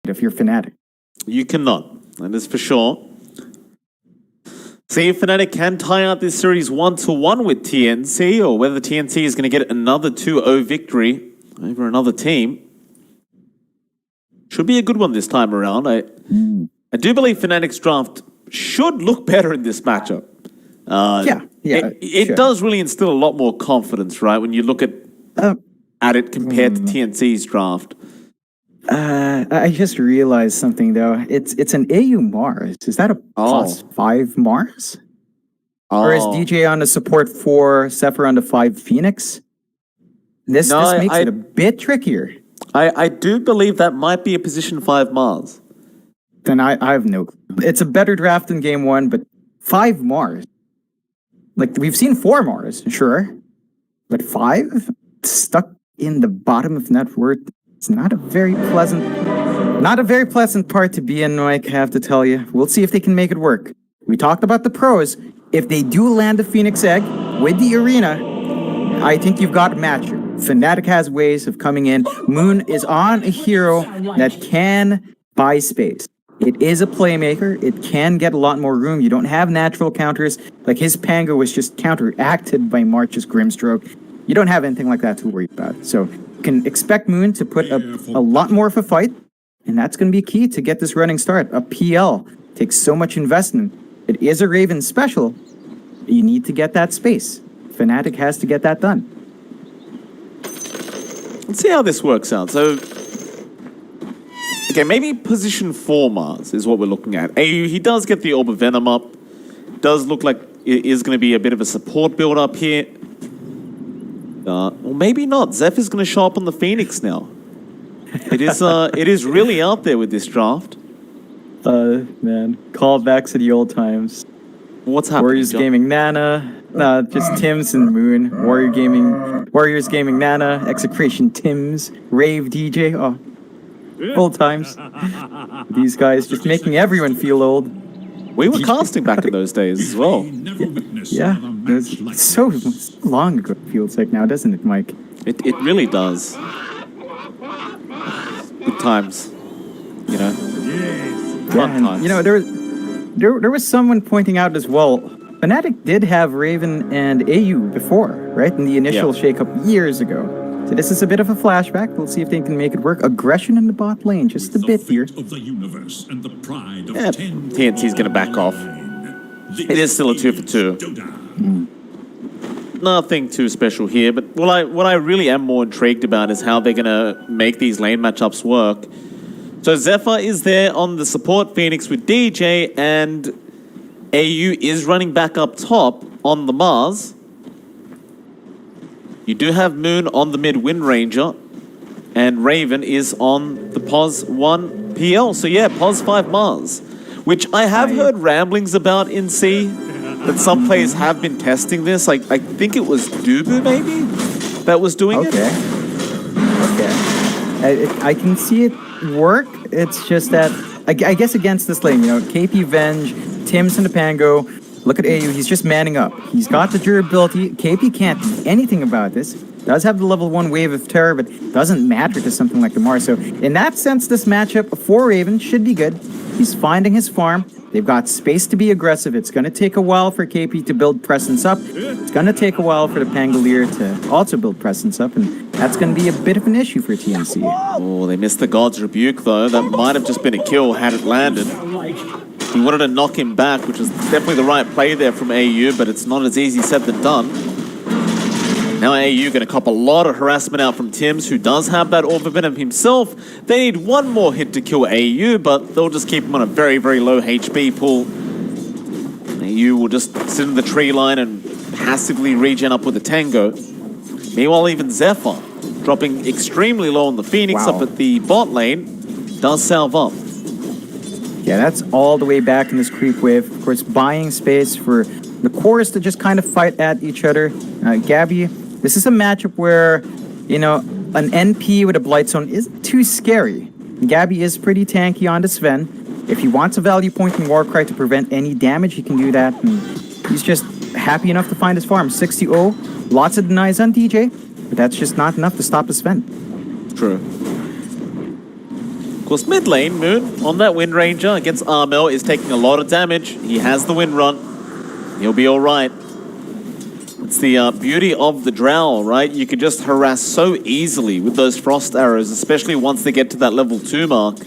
if you're Fnatic. You cannot, that is for sure. See if Fnatic can tie out this series 1-1 with TNC, or whether TNC is going to get another 2-0 victory over another team. Should be a good one this time around. I do believe Fnatic's draft should look better in this matchup. It does really instill a lot more confidence, right? When you look at it compared to TNC's draft. I just realized something though. It's an AU Mars. Is that a +5 Mars? Or is DJ on the support 4, Zephyr on the 5 Phoenix? This makes it a bit trickier. I do believe that might be a position 5 Mars. Then I have no clue. It's a better draft than game 1, but 5 Mars. Like, we've seen 4 Mars, sure. But 5? Stuck in the bottom of net worth. It's not a very pleasant part to be in, Mike, I have to tell you. We'll see if they can make it work. We talked about the pros. If they do land the Phoenix Egg with the arena, I think you've got a match. Fnatic has ways of coming in. Moon is on a hero that can buy space. It is a playmaker. It can get a lot more room. You don't have natural counters. Like his Pango was just counteracted by March's Grimstroke. You don't have anything like that to worry about. So you can expect Moon to put up a lot more of a fight. And that's going to be key to get this running start. A PL takes so much investment. It is a Raven special. You need to get that space. Fnatic has to get that done. Let's see how this works out. So, okay, maybe position 4 Mars is what we're looking at. AU, he does get the Orb of Venom up. Does look like it is going to be a bit of a support build up here. Or maybe not. Zephyr's going to show up on the Phoenix now. It is really out there with this draft. Man, callbacks to the old times. What's happening? Warriors John? Gaming Nana, just Tims and Moon. Warriors Gaming Nana, Execration Tims, Rave DJ. Oh, old times. These guys just making everyone feel old. We were casting back in those days as well. Yeah, it was so long ago. It feels like now, doesn't it, Mike? It really does. Good times, you know. Fun times. You know, there was someone pointing out as well. Fnatic did have Raven and AU before, right? In the initial shakeup years ago. So this is a bit of a flashback. We'll see if they can make it work. Aggression in the bot lane, just a bit here. TNC's going to back off. It is still a 2 for 2. Nothing too special here, but what I really am more intrigued about is how they're going to make these lane matchups work. So Zephyr is there on the support Phoenix with DJ, and AU is running back up top on the Mars. You do have Moon on the mid Wind Ranger, and Raven is on the POS 1 PL. So yeah, POS 5 Mars, which I have heard ramblings about in C, that some players have been testing this. Like, I think it was Dubu maybe that was doing it. Okay. I can see it work. It's just that, I guess against this lane, you know, KP Venge, Tims and the Pango. Look at AU, he's just manning up. He's got the durability. KP can't do anything about this. Does have the level 1 wave of terror, but doesn't matter to something like the Mars. So in that sense, this matchup for Raven should be good. He's finding his farm. They've got space to be aggressive. It's going to take a while for KP to build presence up. It's going to take a while for the Pangolier to also build presence up, and that's going to be a bit of an issue for TNC. Oh, they missed the God's Rebuke, though. That might have just been a kill had it landed. He wanted to knock him back, which was definitely the right play there from AU, but it's not as easy said than done. Now AU going to cop a lot of harassment out from Tims, who does have that Orb of Venom himself. They need one more hit to kill AU, but they'll just keep him on a very, very low HP pool. AU will just sit in the tree line and passively regen up with the Tango. Meanwhile, even Zephyr, dropping extremely low on the Phoenix up at the bot lane, does salve up. Yeah, that's all the way back in this creep wave. Of course, buying space for the cores to just kind of fight at each other. Gabby, this is a matchup where, you know, an NP with a Blight Zone isn't too scary. Gabby is pretty tanky on the Sven. If he wants a value point in Warcry to prevent any damage, he can do that. And he's just happy enough to find his farm. 60-0, lots of denies on DJ, but that's just not enough to stop the Sven. True. course, mid lane, Moon on that Wind Ranger against Armel is taking a lot of damage. He has the Wind Run. He'll be all right. It's the beauty of the Drow, right? You can just harass so easily with those Frost Arrows, especially once they get to that level 2 mark.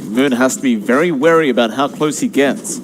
Moon has to be very wary about how close he gets.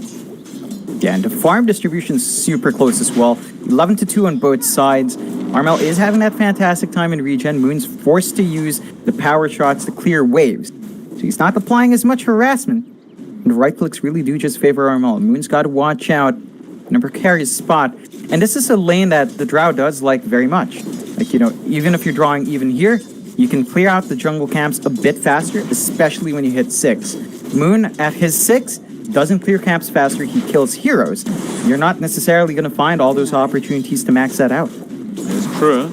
Yeah, and the farm distribution's super close as well. 11-2 on both sides. Armel is having that fantastic time in regen. Moon's forced to use the power shots to clear waves. So he's not applying as much harassment. And the right clicks really do just favor Armel. Moon's got to watch out in a precarious spot. And this is a lane that the Drow does like very much. Like, you know, even if you're drawing even here, you can clear out the jungle camps a bit faster, especially when you hit 6. Moon at his 6 doesn't clear camps faster, he kills heroes. You're not necessarily going to find all those opportunities to max that out. It's true.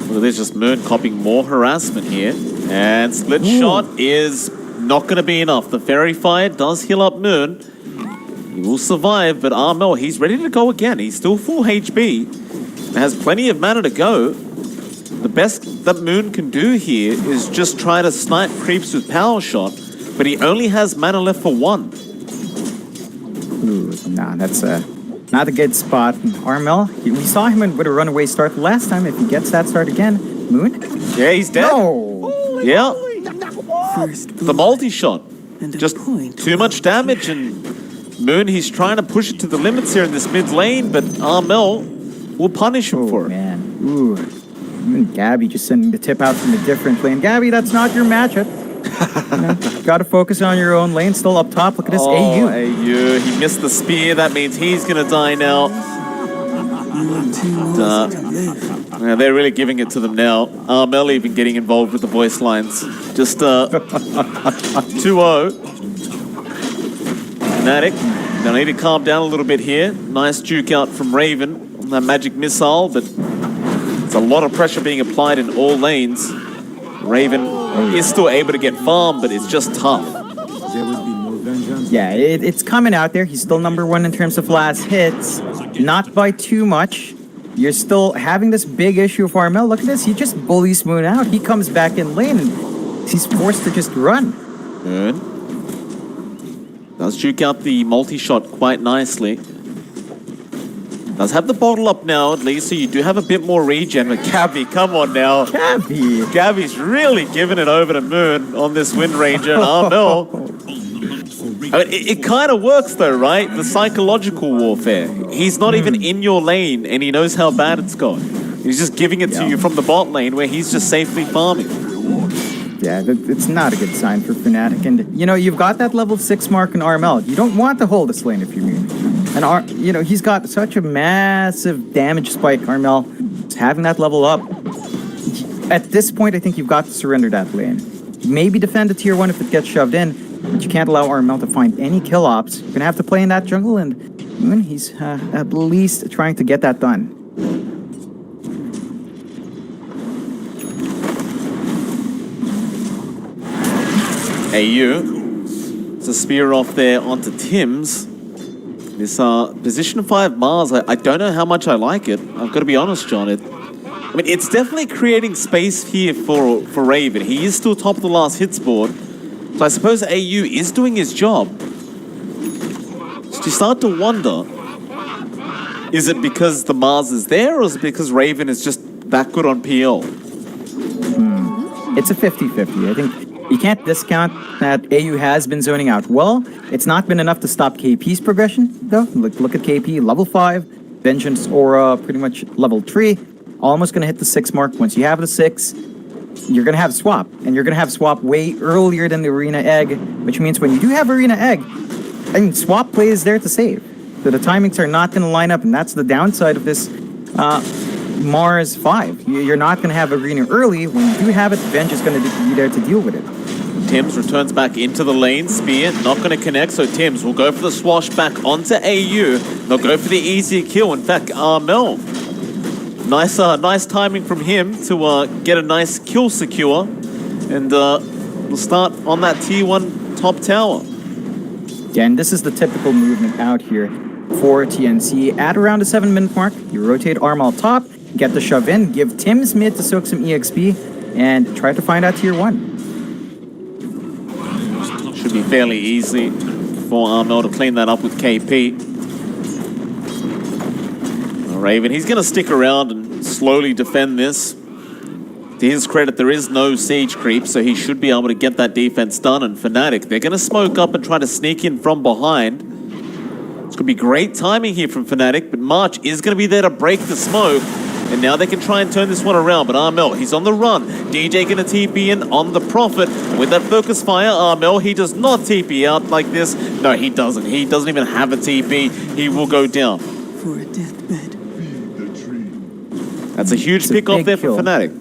Well, there's just Moon copying more harassment here. And split shot is not going to be enough. The Fairy Fire does heal up Moon. He will survive, but Armel, he's ready to go again. He's still full HP. And has plenty of mana to go. The best that Moon can do here is just try to snipe creeps with Power Shot, but he only has mana left for 1. Ooh, nah, that's not a good spot. Armel, we saw him with a runaway start last time. If he gets that start again, Moon? Yeah, he's dead. No! Yeah. The multi-shot. Just too much damage, and Moon, he's trying to push it to the limits here in this mid lane, but Armel will punish him for it. Man. Ooh. Even Gabby just sending the tip out from a different lane. Gabby, that's not your matchup. Got to focus on your own lane. Still up top. Look at this AU. AU. He missed the spear. That means he's going to die now. Yeah, they're really giving it to them now. Armel even getting involved with the voice lines. Just 2-0. FNATIC. They'll need to calm down a little bit here. Nice juke out from Raven on that magic missile, but it's a lot of pressure being applied in all lanes. Raven is still able to get farm, but it's just tough. Yeah, it's coming out there. He's still number 1 in terms of last hits. Not by too much. You're still having this big issue with Armel. Look at this. He just bullies Moon out. He comes back in lane and he's forced to just run. Good. Does juke out the multi-shot quite nicely. Does have the bottle up now, at least, so you do have a bit more regen. But Gabby, come on now. Gabby. Gabby's really giving it over to Moon on this Wind Ranger. And Armel. I mean, it kind of works though, right? The psychological warfare. He's not even in your lane and he knows how bad it's going. He's just giving it to you from the bot lane where he's just safely farming. Yeah, it's not a good sign for FNATIC. And, you know, you've got that level 6 mark in Armel. You don't want to hold this lane if you're Moon. And, you know, he's got such a massive damage spike, Armel. He's having that level up. At this point, I think you've got to surrender that lane. Maybe defend a tier 1 if it gets shoved in, but you can't allow Armel to find any kill ops. You're going to have to play in that jungle, and Moon, he's at least trying to get that done. AU. It's a spear off there onto Tim's. This position 5 Mars, I don't know how much I like it. I've got to be honest, John. I mean, it's definitely creating space here for Raven. He is still top of the last hits board. So I suppose AU is doing his job. So you start to wonder, is it because the Mars is there, or is it because Raven is just that good on PL? It's a 50-50. I think you can't discount that AU has been zoning out well. It's not been enough to stop KP's progression, though. Look at KP, level 5, Vengeance Aura, pretty much level 3. Almost going to hit the 6 mark. Once you have the 6, you're going to have swap. And you're going to have swap way earlier than the Arena Egg, which means when you do have Arena Egg, I mean, swap play is there to save. So the timings are not going to line up, and that's the downside of this Mars 5. You're not going to have Arena early. When you do have it, Venge is going to be there to deal with it. Tim's returns back into the lane. Spear not going to connect, so Tim's will go for the swash back onto AU. They'll go for the easier kill. In fact, Armel, nice timing from him to get a nice kill secure. And we'll start on that tier 1 top tower. Yeah, and this is the typical movement out here for TNC. At around the 7-minute mark, you rotate Armel top, get the shove in, give Tim's mid to soak some EXP, and try to find out tier 1. Should be fairly easy for Armel to clean that up with KP. Raven, he's going to stick around and slowly defend this. To his credit, there is no siege creep, so he should be able to get that defense done. And FNATIC, they're going to smoke up and try to sneak in from behind. It's going to be great timing here from FNATIC, but March is going to be there to break the smoke. And now they can try and turn this one around, but Armel, he's on the run. DJ going to TP in on the Prophet. With that focus fire, Armel, he does not TP out like this. No, he doesn't. He doesn't even have a TP. He will go down. For a deathbed. That's a huge pick off there for FNATIC.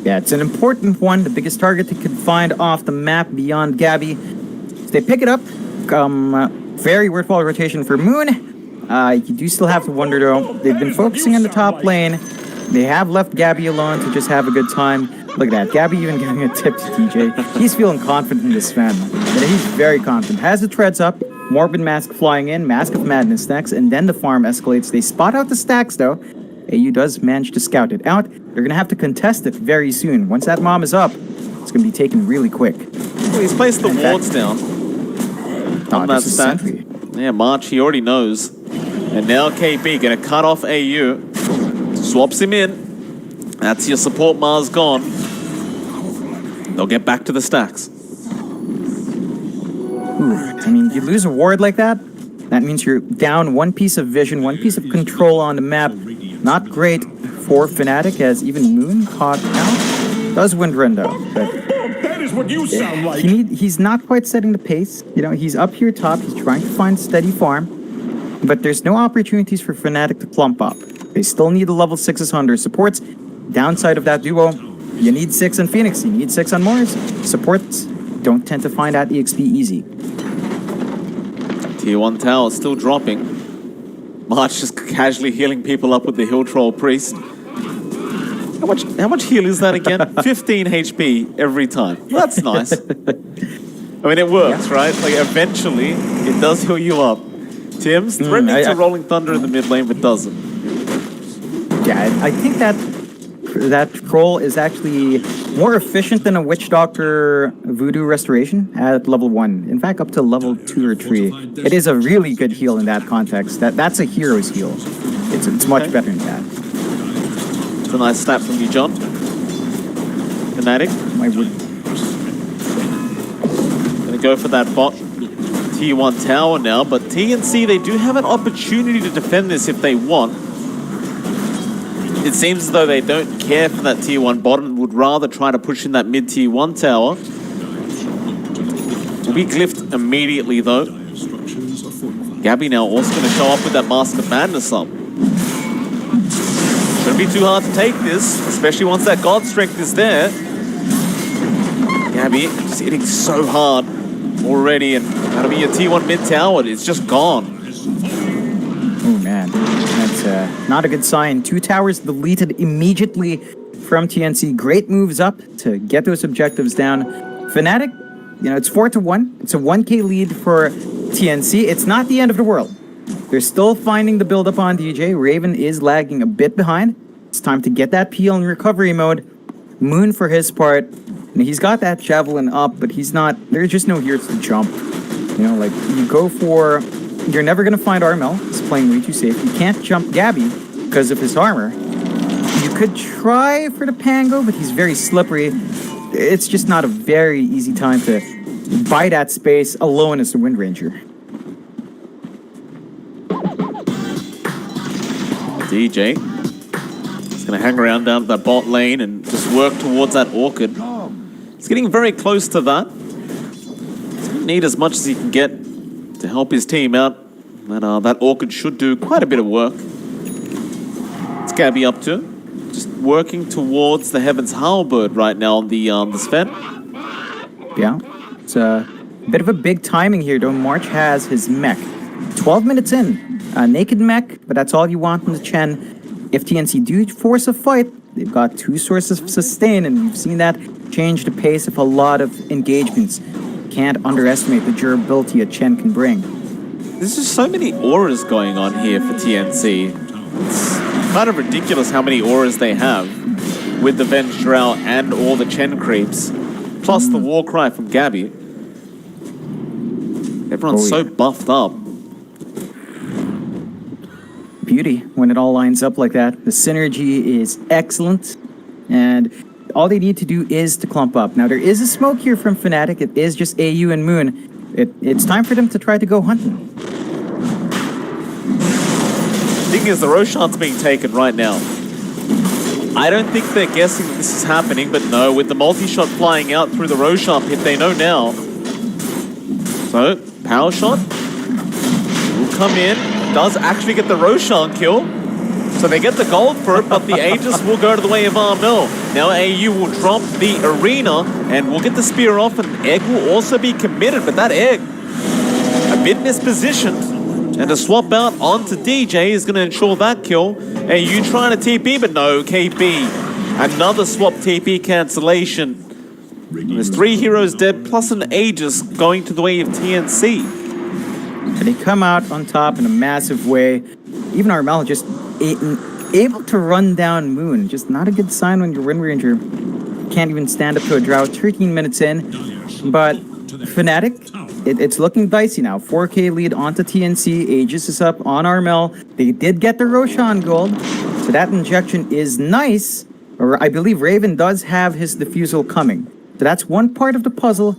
Yeah, it's an important one. The biggest target they could find off the map beyond Gabby. So they pick it up. Very worthwhile rotation for Moon. You do still have to wonder, though. They've been focusing on the top lane. They have left Gabby alone to just have a good time. Look at that. Gabby even giving a tip to DJ. He's feeling confident in this man. He's very confident. Has the treads up. Morbid Mask flying in. Mask of Madness next. And then the farm escalates. They spot out the stacks, though. AU does manage to scout it out. They're going to have to contest it very soon. Once that bomb is up, it's going to be taken really quick. Well, he's placed the wards down on that stack. Yeah, March, he already knows. And now KP going to cut off AU. Swaps him in. That's your support Mars gone. They'll get back to the stacks. Ooh, I mean, you lose a ward like that, that means you're down one piece of vision, one piece of control on the map. Not great for FNATIC, as even Moon caught out. Does win Rendo, but That is what you sound like. he's not quite setting the pace. You know, he's up here top. He's trying to find steady farm, but there's no opportunities for FNATIC to plump up. They still need the level 6s on their supports. Downside of that duo, you need 6 on Phoenix. You need 6 on Mars. Supports don't tend to find that EXP easy. Tier 1 tower still dropping. March just casually healing people up with the Hill Troll Priest. How much heal is that again? 15 HP every time. That's nice. I mean, it works, right? Like, eventually, it does heal you up. Tim's threatening to Rolling Thunder in the mid lane, but doesn't. Yeah, I think that troll is actually more efficient than a Witch Doctor Voodoo Restoration at level 1. In fact, up to level 2 or 3. It is a really good heal in that context. That's a hero's heal. It's much better than that. It's a nice snap from you, John. FNATIC. Gonna go for that bot. Tier 1 tower now, but TNC, they do have an opportunity to defend this if they want. It seems as though they don't care for that Tier 1 bot and would rather try to push in that mid-Tier 1 tower. Will be glyphed immediately, though. Gabby now also going to show up with that Mask of Madness up. Shouldn't be too hard to take this, especially once that God Strength is there. Gabby just hitting so hard already, and that'll be your Tier 1 mid tower. It's just gone. Oh man, that's not a good sign. 2 towers deleted immediately from TNC. Great moves up to get those objectives down. FNATIC, you know, it's 4-1. It's a 1k lead for TNC. It's not the end of the world. They're still finding the build up on DJ. Raven is lagging a bit behind. It's time to get that peel in recovery mode. Moon, for his part, he's got that javelin up, but he's not. There's just no heroes to jump. You know, like you go for. You're never going to find Armel. He's playing way too safe. You can't jump Gabby because of his armor. You could try for the Pango, but he's very slippery. It's just not a very easy time to buy that space alone as the Wind Ranger. DJ is going to hang around down that bot lane and just work towards that Orchid. He's getting very close to that. He's going to need as much as he can get to help his team out. That Orchid should do quite a bit of work. What's Gabby up to? Just working towards the Heaven's Halberd right now on the Sven. Yeah, it's a bit of a big timing here, though. March has his mech. 12 minutes in. Naked mech, but that's all you want in the Chen. If TNC do force a fight, they've got 2 sources of sustain, and we've seen that change the pace of a lot of engagements. Can't underestimate the durability a Chen can bring. There's just so many auras going on here for TNC. It's kind of ridiculous how many auras they have with the Venge Drow and all the Chen creeps, plus the Warcry from Gabby. Everyone's so buffed up. Beauty when it all lines up like that. The synergy is excellent, and all they need to do is to clump up. Now, there is a smoke here from FNATIC. It is just AU and Moon. It's time for them to try to go hunting. The thing is, the Roshan's being taken right now. I don't think they're guessing that this is happening, but no, with the multi-shot flying out through the Roshan pit, they know now. So, power shot will come in, does actually get the Roshan kill. So they get the gold for it, but the Aegis will go to the way of Armel. Now AU will drop the arena, and we'll get the spear off, and Egg will also be committed, but that Egg, a bit mispositioned. And to swap out onto DJ is going to ensure that kill. AU trying to TP, but no, KB. Another swap TP cancellation. And there's 3 heroes dead, plus an Aegis going to the way of TNC. And they come out on top in a massive way. Even Armel just able to run down Moon. Just not a good sign when your Wind Ranger can't even stand up to a drought. 13 minutes in. But FNATIC, it's looking dicey now. 4K lead onto TNC. Aegis is up on Armel. They did get the Roshan gold. So that injection is nice. Or I believe Raven does have his defusal coming. So that's one part of the puzzle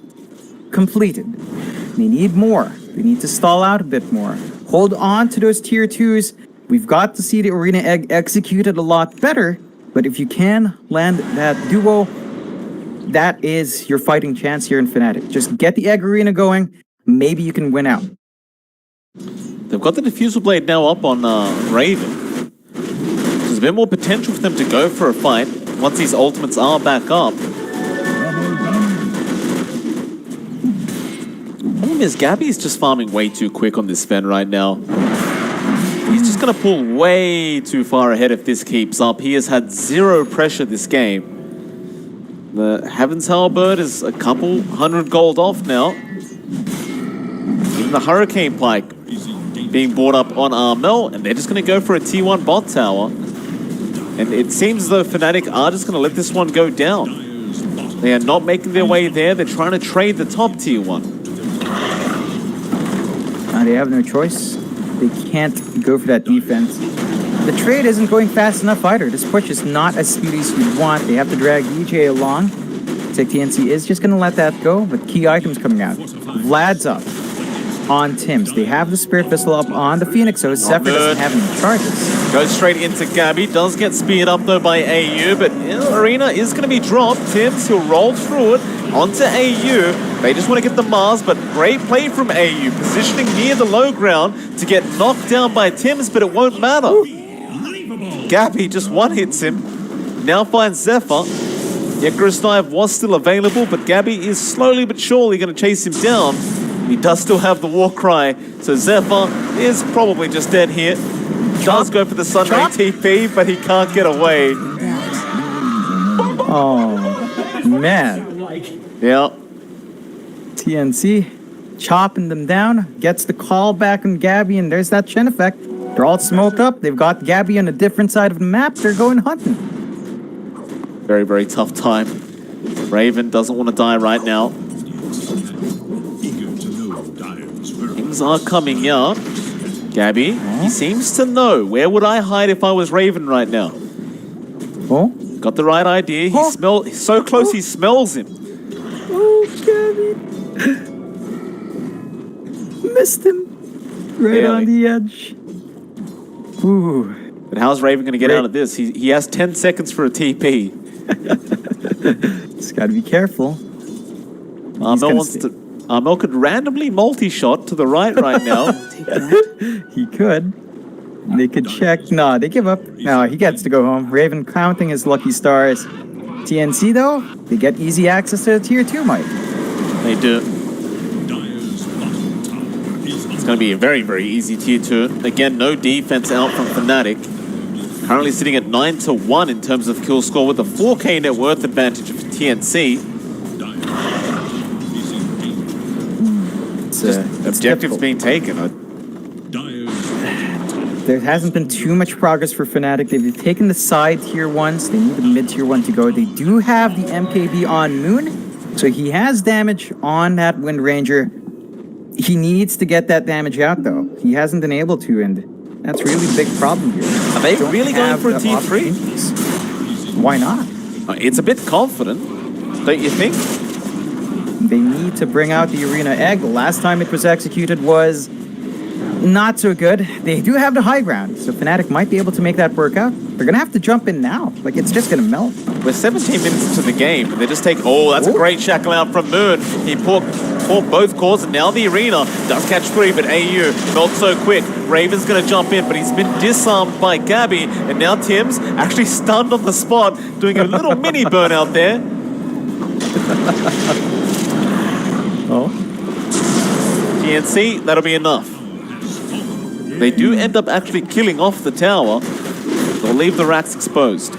completed. They need more. They need to stall out a bit more. Hold on to those tier 2s. We've got to see the Arena Egg executed a lot better. But if you can land that duo, that is your fighting chance here in FNATIC. Just get the Egg Arena going. Maybe you can win out. They've got the Diffusal Blade now up on Raven. There's a bit more potential for them to go for a fight once these ultimates are back up. The problem is Gabby's just farming way too quick on this Sven right now. He's just going to pull way too far ahead if this keeps up. He has had 0 pressure this game. The Heaven's Halberd is a couple 100 gold off now. Even the Hurricane Pike being brought up on Armel, and they're just going to go for a T1 bot tower. And it seems as though FNATIC are just going to let this one go down. They are not making their way there. They're trying to trade the top tier 1. They have no choice. They can't go for that defense. The trade isn't going fast enough either. This push is not as speedy as you'd want. They have to drag DJ along. Looks like TNC is just going to let that go, but key items coming out. Vlad's up on Tim's. They have the Spirit Vessel up on the Phoenix, so Zephyr doesn't have any charges. Goes straight into Gabby. Does get speared up though by AU, but Arena is going to be dropped. Tim's, he'll roll through it onto AU. They just want to get the Mars, but great play from AU. Positioning near the low ground to get knocked down by Tim's, but it won't matter. Gabby just one-hits him. Now finds Zephyr. Icarus Dive was still available, but Gabby is slowly but surely going to chase him down. He does still have the war cry, so Zephyr is probably just dead here. Does go for the Sunday TP, but he can't get away. Oh, man. Yeah. TNC chopping them down, gets the call back on Gabby, and there's that Chen effect. They're all smoked up. They've got Gabby on a different side of the map. They're going hunting. Very, very tough time. Raven doesn't want to die right now. Things are coming out. Gabby, he seems to know. Where would I hide if I was Raven right now? Oh? Got the right idea. He's so close he smells him. Oh, Gabby. Missed him. Right on the edge. Ooh. But how's Raven going to get out of this? He has 10 seconds for a TP. Just got to be careful. Armel could randomly multi-shot to the right now. He could. They could check. No, they give up. No, he gets to go home. Raven counting his lucky stars. TNC, though, they get easy access to the tier 2, Mike. They do. It's going to be a very, very easy tier 2. Again, no defense out from FNATIC. Currently sitting at 9-1 in terms of kill score with a 4K net worth advantage of TNC. Objectives being taken. There hasn't been too much progress for FNATIC. They've taken the side tier 1s. They need the mid tier 1 to go. They do have the MKB on Moon, so he has damage on that Wind Ranger. He needs to get that damage out, though. He hasn't been able to, and that's really a big problem here. Are they Don't really going have for a the T3? opportunities. Why not? It's a bit confident, don't you think? They need to bring out the Arena Egg. The last time it was executed was not so good. They do have the high ground, so FNATIC might be able to make that work out. They're gonna have to jump in now. Like, it's just gonna melt. We're 17 minutes into the game, and they just take... Oh, that's a great shackle out from Moon. He caught both cores, and now the Arena does catch 3, but AU not so quick. Raven's gonna jump in, but he's been disarmed by Gabby, and now Tim's actually stunned on the spot, doing a little mini burnout there. Oh. TNC, that'll be enough. They do end up actually killing off the tower. They'll leave the racks exposed.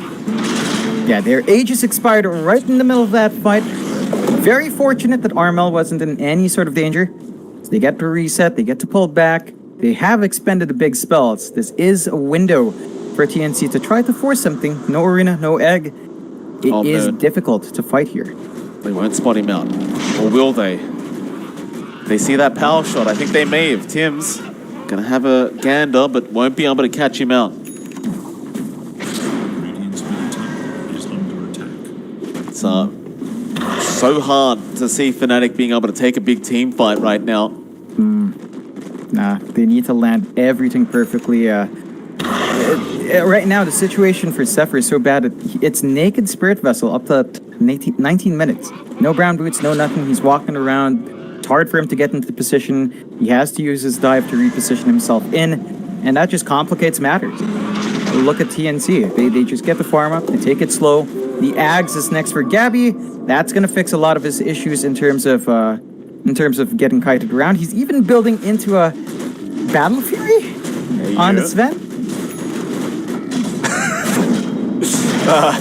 Yeah, their ages expired right in the middle of that fight. Very fortunate that Armel wasn't in any sort of danger. So they get to reset, they get to pull back. They have expended a big spell. This is a window for TNC to try to force something. No Arena, no Egg. It is difficult to fight here. They won't spot him out. Or will they? They see that power shot. I think they may have. Tim's gonna have a gander, but won't be able to catch him out. It's so hard to see FNATIC being able to take a big team fight right now. Nah, they need to land everything perfectly. Right now, the situation for Zephyr is so bad. It's naked Spirit Vessel up to 19 minutes. No brown boots, no nothing. He's walking around. It's hard for him to get into position. He has to use his dive to reposition himself in, and that just complicates matters. Look at TNC. They just get the farm up. They take it slow. The Ags is next for Gabby. That's going to fix a lot of his issues in terms of getting kited around. He's even building into a Battle Fury on his Sven.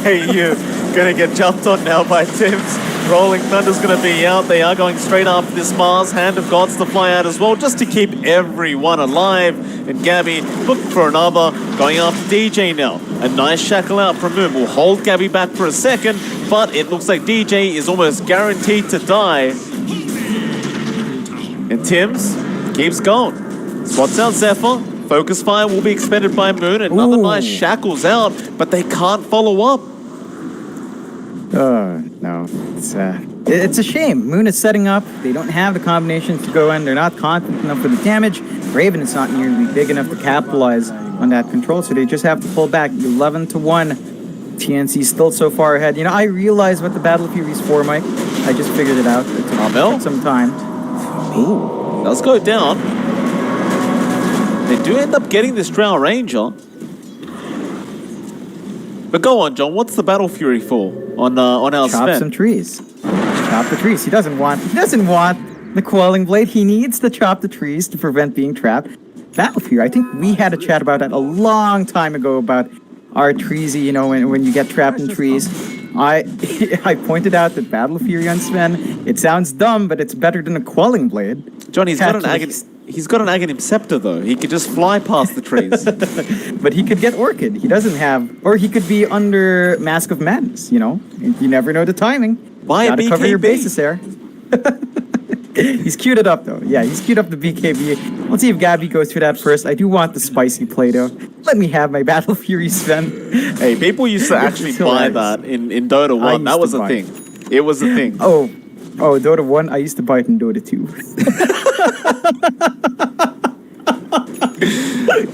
Hey, you gonna get jumped on now by Tim's. Rolling Thunder's gonna be out. They are going straight after this Mars. Hand of Gods to fly out as well, just to keep everyone alive. And Gabby looking for another, going after DJ now. A nice shackle out from Moon. Will hold Gabby back for a second, but it looks like DJ is almost guaranteed to die. And Tim's keeps going. Spots out Zephyr. Focus fire will be expended by Moon. Another nice shackles out, but they can't follow up. No. It's a shame. Moon is setting up. They don't have the combinations to go in. They're not confident enough for the damage. Raven is not nearly big enough to capitalize on that control, so they just have to pull back 11-1. TNC still so far ahead. You know, I realized what the Battle Fury's for, Mike. I just figured it out. It took some time. Ooh, does go down. They do end up getting this Drow Ranger. But go on, John. What's the Battle Fury for on our Chop Sven? some trees. Chop the trees. He doesn't want the Quelling Blade. He needs to chop the trees to prevent being trapped. Battle Fury. I think we had a chat about that a long time ago about our treesy, you know, when you get trapped in trees. I pointed out that Battle Fury on Sven, it sounds dumb, but it's better than a Quelling Blade. John, he's got an Aghanim Scepter, though. He could just fly past the trees. But he could get Orchid. He doesn't have... Or he could be under Mask of Madness, you know? You never know the timing. Buy a BKB. Gotta cover your bases there. He's queued it up, though. Yeah, he's queued up the BKB. Let's see if Gabby goes through that first. I do want the spicy Play-Doh. Let me have my Battle Fury Sven. Hey, people used to actually buy that in Dota 1. That was a thing. It was a thing. Oh, Dota 1? I used to buy it in Dota 2.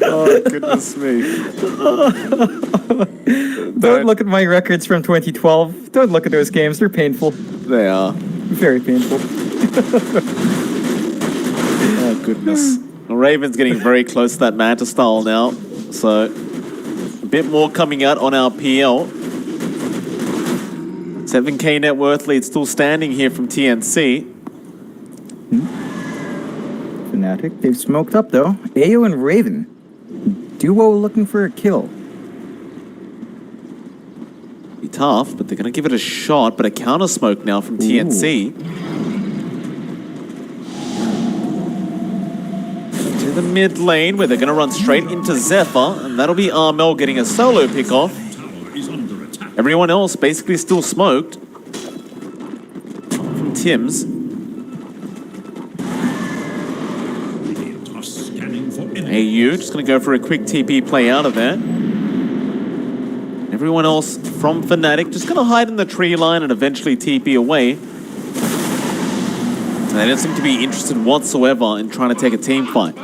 Oh, goodness me. Don't look at my records from 2012. Don't look at those games. They're painful. They are. Very painful. Oh, goodness. Well, Raven's getting very close to that Manta style now. So, a bit more coming out on our PL. 7k net worth lead still standing here from TNC. FNATIC, they've smoked up though. Ayo and Raven. Duo looking for a kill. Be tough, but they're going to give it a shot. But a counter smoke now from TNC. To the mid lane where they're going to run straight into Zephyr. And that'll be Armel getting a solo pick off. Everyone else basically still smoked. From Tim's. AU just going to go for a quick TP play out of there. Everyone else from FNATIC just going to hide in the tree line and eventually TP away. They don't seem to be interested whatsoever in trying to take a team fight.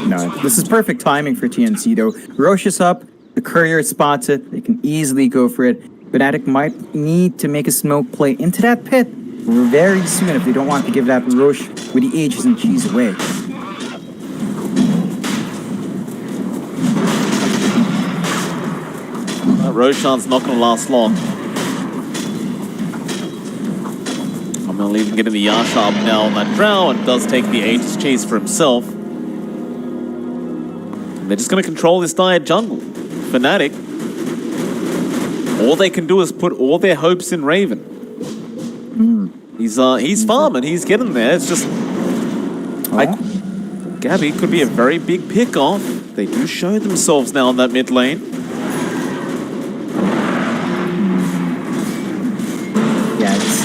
No, this is perfect timing for TNC though. Roche is up, the courier spots it, they can easily go for it. FNATIC might need to make a smoke play into that pit very soon if they don't want to give that Roche with the H's and G's away. Roshan's not going to last long. I'm going to leave him getting the Yasha up now on that drow and does take the Aegis chase for himself. And they're just going to control this dire jungle. FNATIC, all they can do is put all their hopes in Raven. He's farming, he's getting there. It's just... Gabby could be a very big pick-off. They do show themselves now in that mid lane.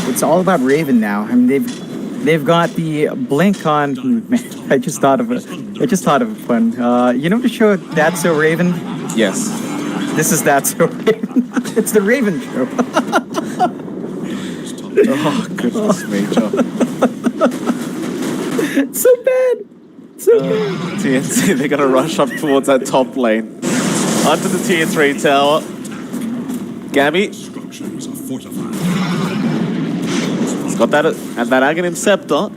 It's all about Raven now. I mean, they've got the blink on. Man, I just thought of a fun. You know the show That's So Raven? Yes. This is That's So Raven. It's the Raven show. Oh goodness me, Joe. So bad. So bad. TNC, they're gonna rush up towards that top lane. Onto the tier 3 tower. Gabby. He's got that Aghanim Scepter.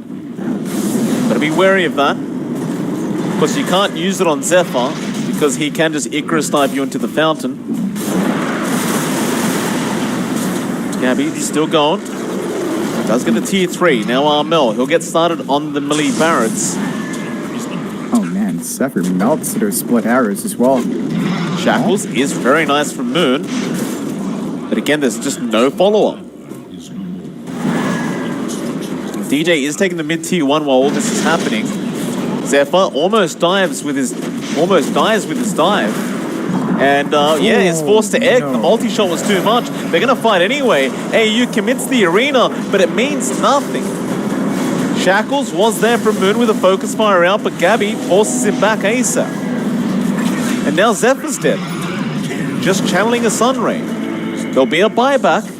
Gotta be wary of that. Of course, you can't use it on Zephyr because he can just Icarus dive you into the fountain. Gabby still going. Does get a tier 3. Now Armel. He'll get started on the melee Barretts. Oh man, Zephyr melts those split arrows as well. Shackles is very nice from Moon. But again, there's just no follow-up. DJ is taking the mid tier 1 while all this is happening. Zephyr almost dies with his dive. And yeah, is forced to egg. No. The multi-shot was too much. They're gonna fight anyway. AU commits the arena, but it means nothing. Shackles was there from Moon with a focus fire out, but Gabby forces him back ASAP. And now Zephyr's dead. Just channeling a Sun Ray. There'll be a buyback.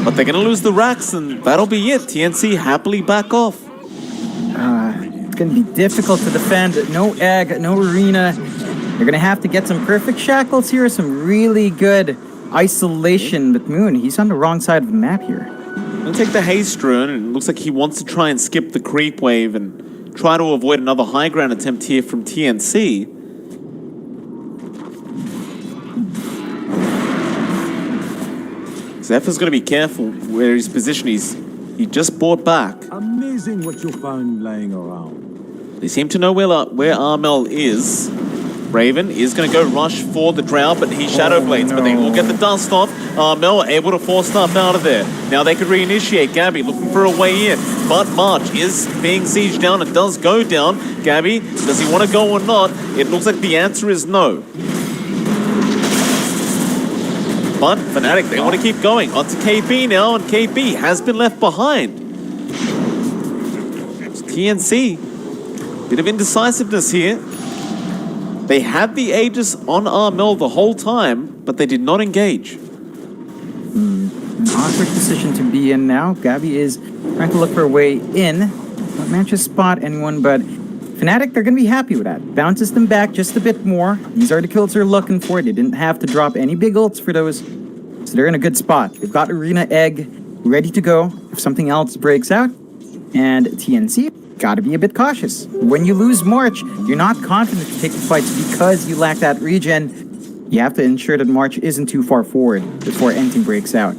But they're going to lose the racks, and that'll be it. TNC happily back off. It's going to be difficult to defend. No egg, no arena. They're going to have to get some perfect shackles here, some really good isolation. But Moon, he's on the wrong side of the map here. I'm going to take the haste rune, and it looks like he wants to try and skip the creep wave and try to avoid another high ground attempt here from TNC. Zephyr's got to be careful where his position is. He just bought back. Amazing what you found lying around. They seem to know where Armel is. Raven is going to go rush for the Drow, but he Shadow Blades, but they will get the dust off. Armel able to force stuff out of there. Now they could reinitiate. Gabby looking for a way in, but March is being sieged down and does go down. Gabby, does he want to go or not? It looks like the answer is no. But FNATIC, they want to keep going. On to KP now, and KP has been left behind. It's TNC. Bit of indecisiveness here. They had the Aegis on Armel the whole time, but they did not engage. An awkward position to be in now. Gabby is trying to look for a way in. Not manage to spot anyone, but FNATIC, they're going to be happy with that. Bounces them back just a bit more. These are the kills they're looking for. They didn't have to drop any big ults for those. So they're in a good spot. They've got Arena Egg ready to go if something else breaks out. And TNC, got to be a bit cautious. When you lose March, you're not confident to take the fights because you lack that regen. You have to ensure that March isn't too far forward before anything breaks out.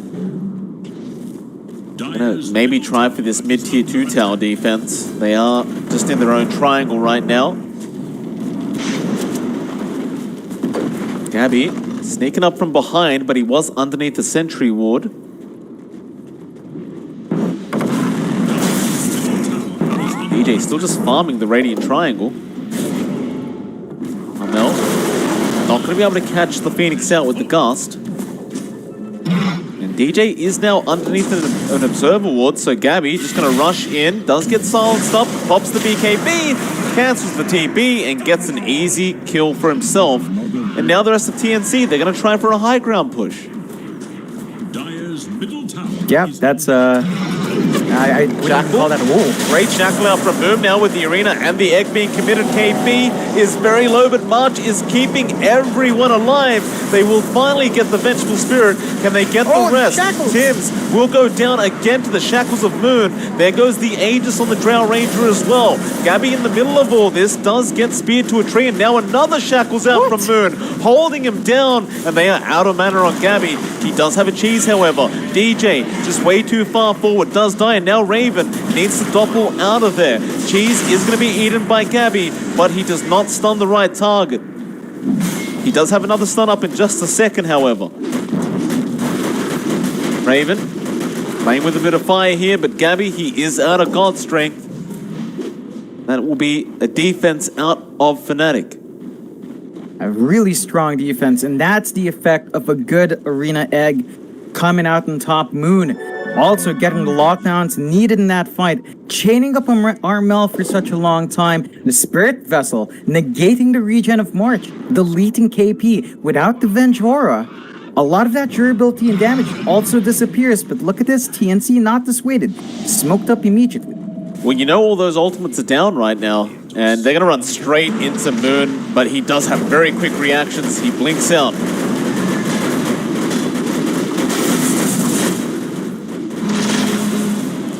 Gonna maybe try for this mid-tier 2 tower defense. They are just in their own triangle right now. Gabby sneaking up from behind, but he was underneath the sentry ward. BJ still just farming the Radiant Triangle. Armel not going to be able to catch the Phoenix out with the Gust. And DJ is now underneath an observer ward, so Gabby just going to rush in, does get silenced up, pops the BKB, cancels the TB, and gets an easy kill for himself. And now the rest of TNC, they're going to try for a high ground push. Yeah, that's I would call that a wolf. Great shackle out from Boom now with the arena and the egg being committed. KB is very low, but March is keeping everyone alive. They will finally get the Vengeful Spirit. Can they get the rest? Shackles. Tims will go down again to the Shackles of Moon. There goes the Aegis on the Drow Ranger as well. Gabby in the middle of all this does get speared to a tree, and now another Shackles out from Moon, holding him down, and they are out of mana on Gabby. He does have a cheese, however. DJ just way too far forward, does die, and now Raven needs to doppel out of there. Cheese is going to be eaten by Gabby, but he does not stun the right target. He does have another stun up in just a second, however. Raven playing with a bit of fire here, but Gabby, he is out of God strength. That will be a defense out of FNATIC. A really strong defense, and that's the effect of a good arena egg coming out on top. Moon also getting the lockdowns needed in that fight, chaining up Armel for such a long time. The Spirit Vessel negating the regen of March, deleting KP. Without the Venge Aura, a lot of that durability and damage also disappears. But look at this, TNC not dissuaded, smoked up immediately. Well, you know all those ultimates are down right now, and they're going to run straight into Moon, but he does have very quick reactions. He blinks out.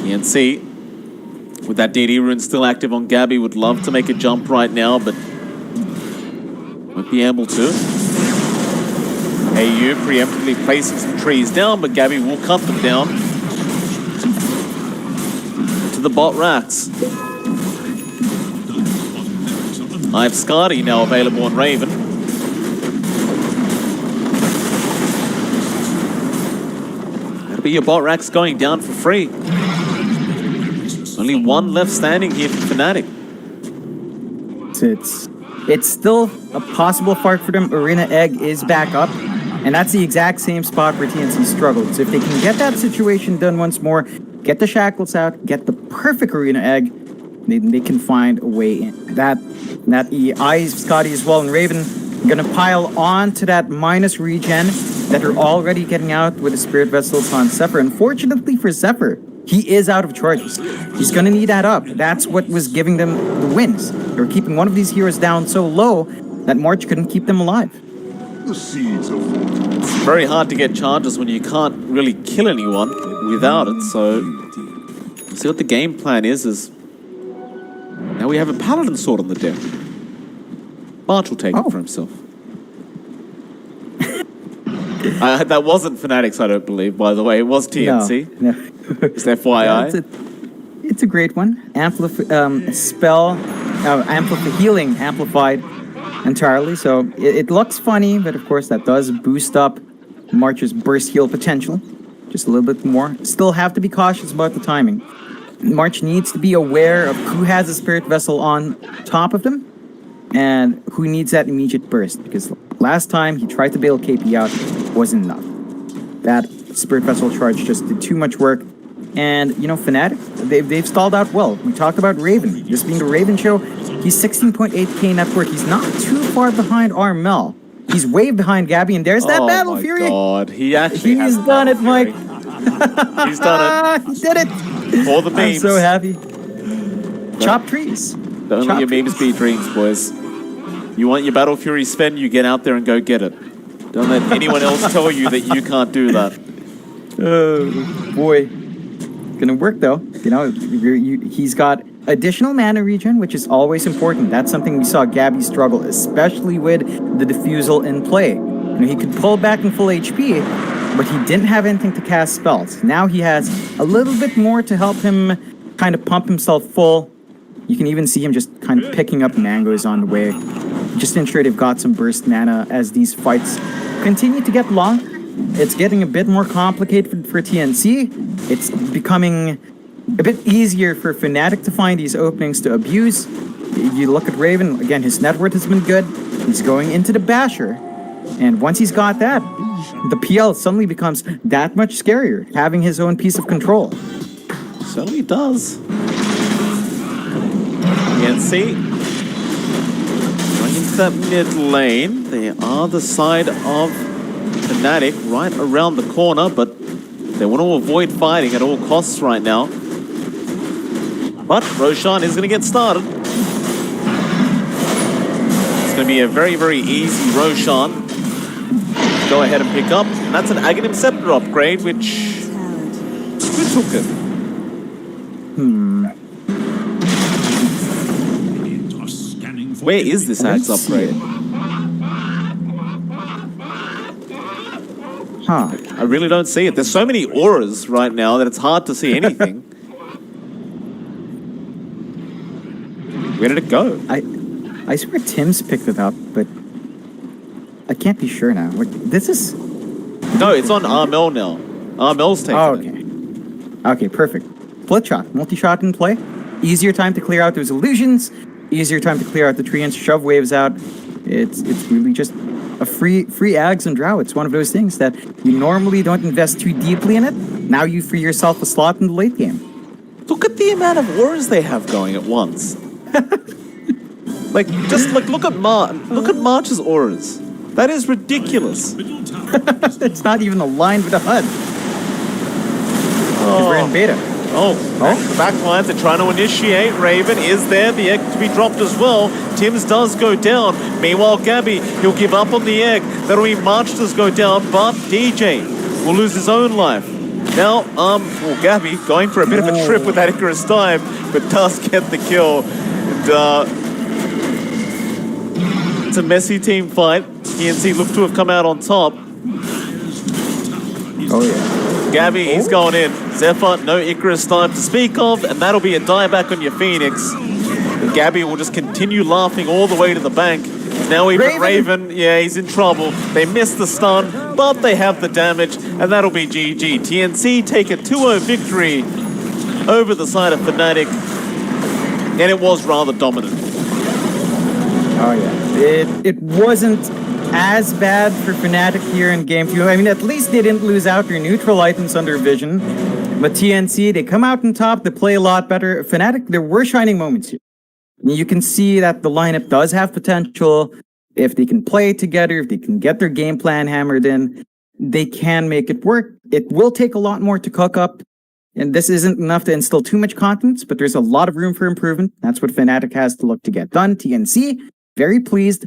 TNC, with that DD rune still active on Gabby, would love to make a jump right now, but won't be able to. AU preemptively placing some trees down, but Gabby will cut them down. To the bot racks. I have Skadi now available on Raven. That'll be your bot racks going down for free. Only one left standing here for FNATIC. It's still a possible fight for them. Arena Egg is back up, and that's the exact same spot where TNC struggled. So if they can get that situation done once more, get the Shackles out, get the perfect Arena Egg, they can find a way in. That eyes Scotty as well, and Raven gonna pile on to that minus regen that are already getting out with the Spirit Vessels on Zephyr. Unfortunately for Zephyr, he is out of charges. He's gonna need that up. That's what was giving them the wins. They were keeping one of these heroes down so low that March couldn't keep them alive. It's very hard to get charges when you can't really kill anyone without it, so see what the game plan is now we have a Paladin Sword on the deck. March will take it for himself. That wasn't FNATIC's, I don't believe, by the way. It was TNC. No. Just FYI. Yeah, it's a great one. Healing amplified entirely, so it looks funny, but of course that does boost up March's burst heal potential just a little bit more. Still have to be cautious about the timing. March needs to be aware of who has a Spirit Vessel on top of them and who needs that immediate burst, because last time he tried to bail KP out, wasn't enough. That Spirit Vessel charge just did too much work. And, you know, FNATIC, they've stalled out well. We talked about Raven. This being the Raven show, he's 16.8k net worth. He's not too far behind Armel. He's way behind Gabby, and there's that Battle Fury. Oh my god, he actually He's done it, Mike. He's done it. He did it. For the memes. I'm so happy. Chop trees. Don't let your memes be dreams, boys. You want your Battle Fury Sven, you get out there and go get it. Don't let anyone else tell you that you can't do that. Oh, boy. Gonna work, though. You know, he's got additional mana regen, which is always important. That's something we saw Gabby struggle, especially with the Diffusal in play. You know, he could pull back in full HP, but he didn't have anything to cast spells. Now he has a little bit more to help him kind of pump himself full. You can even see him just kind of picking up mangoes on the way, just to ensure they've got some burst mana as these fights continue to get longer. It's getting a bit more complicated for TNC. It's becoming a bit easier for FNATIC to find these openings to abuse. You look at Raven, again, his net worth has been good. He's going into the Basher. And once he's got that, the PL suddenly becomes that much scarier, having his own piece of control. Certainly does. TNC running into that mid lane. They are the side of FNATIC right around the corner, but they want to avoid fighting at all costs right now. But Roshan is going to get started. It's going to be a very, very easy Roshan. Go ahead and pick up. And that's an Aghanim Scepter upgrade, which... Who took it? Where is this axe upgrade? Huh. I really don't see it. There's so many auras right now that it's hard to see anything. Where did it go? I swear Tim's picked it up, but I can't be sure now. This is... No, it's on Armel now. Armel's taking Oh, it. okay. Okay, perfect. Split shot, multi-shot in play. Easier time to clear out those illusions. Easier time to clear out the tree and shove waves out. It's really just a free Ags and Drow. It's one of those things that you normally don't invest too deeply in it. Now you free yourself a slot in the late game. Look at the amount of auras they have going at once. Look at March's auras. That is ridiculous. It's not even aligned with the HUD. Because we're in beta. The back lines are trying to initiate. Raven is there. The egg to be dropped as well. Tim's does go down. Meanwhile, Gabby, he'll give up on the egg. That'll be March does go down, but DJ will lose his own life. Now, Gabby going for a bit of a trip with that Icarus dive, but does get the kill. And, it's a messy team fight. TNC look to have come out on top. Oh, yeah. Gabby, he's going in. Zephyr, no Icarus dive to speak of, and that'll be a dieback on your Phoenix. And Gabby will just continue laughing all the way to the bank. Now even Raven, yeah, he's in trouble. They missed the stun, but they have the damage, and that'll be GG. TNC take a 2-0 victory over the side of FNATIC, and it was rather dominant. Oh, yeah. It wasn't as bad for FNATIC here in Game 2. I mean, at least they didn't lose out their neutral items under vision. But TNC, they come out on top, they play a lot better. FNATIC, there were shining moments here. You can see that the lineup does have potential. If they can play together, if they can get their game plan hammered in, they can make it work. It will take a lot more to cook up. And this isn't enough to instill too much confidence, but there's a lot of room for improvement. That's what FNATIC has to look to get done. TNC, very pleased.